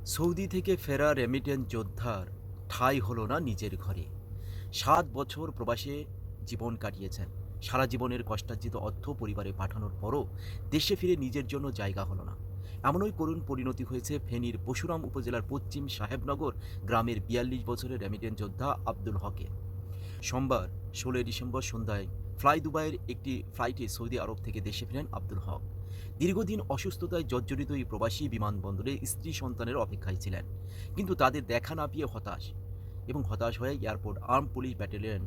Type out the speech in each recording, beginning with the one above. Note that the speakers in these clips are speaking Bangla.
সৌদি থেকে ফেরা রেমিটেন্স যোদ্ধার ঠাঁই হলো না নিজের ঘরে। ৭ বছর প্রবাসে জীবন কাটিয়েছেন। সারা জীবনের কষ্টার্জিত অর্থ পরিবারে পাঠানোর পরও দেশে ফিরে নিজের জন্য জায়গা হলো না। এমনই করুণ পরিণতি হয়েছে ফেনীর পরশুরাম উপজেলার পশ্চিম সাহেবনগর গ্রামের ৪২ বছরের রেমিটেন্স যোদ্ধা আব্দুল হকের। সোমবার ১৬ ডিসেম্বর সন্ধ্যায় ফ্লাই দুবাইয়ের একটি ফ্লাইটে সৌদি আরব থেকে দেশে ফেরেন আব্দুল হক। দীর্ঘদিন অসুস্থতায় জর্জরিত এই প্রবাসী বিমানবন্দরে স্ত্রী সন্তানের অপেক্ষায় ছিলেন, কিন্তু তাদের দেখা না পেয়ে হতাশ হয়ে airport arm police battalion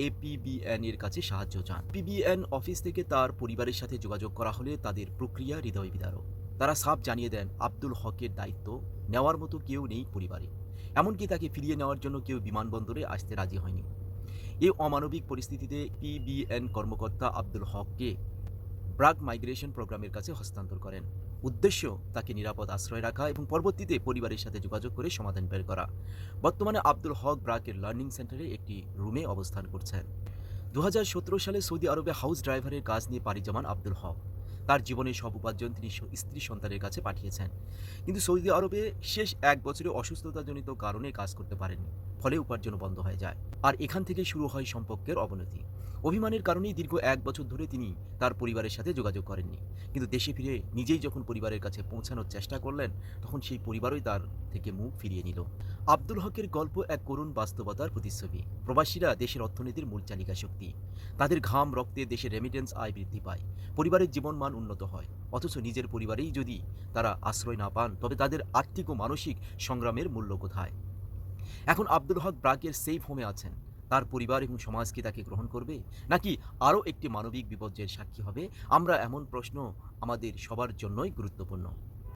APBN এর কাছে সাহায্য চান। পিবিএন অফিস থেকে তার পরিবারের সাথে যোগাযোগ করা হলে তাদের প্রক্রিয়া হৃদয় বিদারক। তারা সাফ জানিয়ে দেন আব্দুল হকের দায়িত্ব নেওয়ার মতো কেউ নেই পরিবারে, এমনকি তাকে ফিরিয়ে নেওয়ার জন্য কেউ বিমানবন্দরে আসতে রাজি হয়নি। এই অমানবিক পরিস্থিতিতে পিবিএন কর্মকর্তা আব্দুল হককে ব্রাক মাইগ্রেশন প্রোগ্রামের কাছে হস্তান্তর করেন। উদ্দেশ্য তাকে নিরাপদ আশ্রয় রাখা এবং পরবর্তীতে পরিবারের সাথে যোগাযোগ করে সমাধান বের করা। বর্তমানে আব্দুল হক ব্রাকের লার্নিং সেন্টারে একটি রুমে অবস্থান করছেন। ২০১৭ সালে সৌদি আরবে হাউস ড্রাইভারের কাজ নিয়ে পাড়ি জমান আব্দুল হক তার জীবনের সব উপার্জন তিনি স্ত্রী সন্তানের কাছে পাঠিয়েছেন, কিন্তু সৌদি আরবে শেষ ১ বছরে অসুস্থতাজনিত কারণে কাজ করতে পারেননি। ফলে উপার্জন বন্ধ হয়ে যায়, আর এখান থেকে শুরু হয় সম্পর্কের অবনতি। অভিমানের কারণেই দীর্ঘ ১ বছর ধরে তিনি তার পরিবারের সাথে যোগাযোগ করেননি, কিন্তু দেশে ফিরে নিজেই যখন পরিবারের কাছে পৌঁছানোর চেষ্টা করলেন, তখন সেই পরিবারই তার থেকে মুখ ফিরিয়ে নিল। আব্দুল হকের গল্প এক করুণ বাস্তবতার প্রতিচ্ছবি। প্রবাসীরা দেশের অর্থনীতির মূল চালিকা শক্তি। তাদের ঘাম রক্তে দেশের রেমিটেন্স আয় বৃদ্ধি পায়, পরিবারের জীবনমান উন্নত হয়। অথচ নিজের পরিবারেই যদি তারা আশ্রয় না পান, তবে তাদের আর্থিক ও মানসিক সংগ্রামের মূল্য কোথায়? এখন আব্দুল হক ব্রাকের সেফ হোমে আছেন। তার পরিবার এবং সমাজ কি তাকে গ্রহণ করবে, নাকি আরও একটি মানবিক বিপর্যয়ের সাক্ষী হবে? আমরা এমন প্রশ্ন আমাদের সবার জন্যই গুরুত্বপূর্ণ।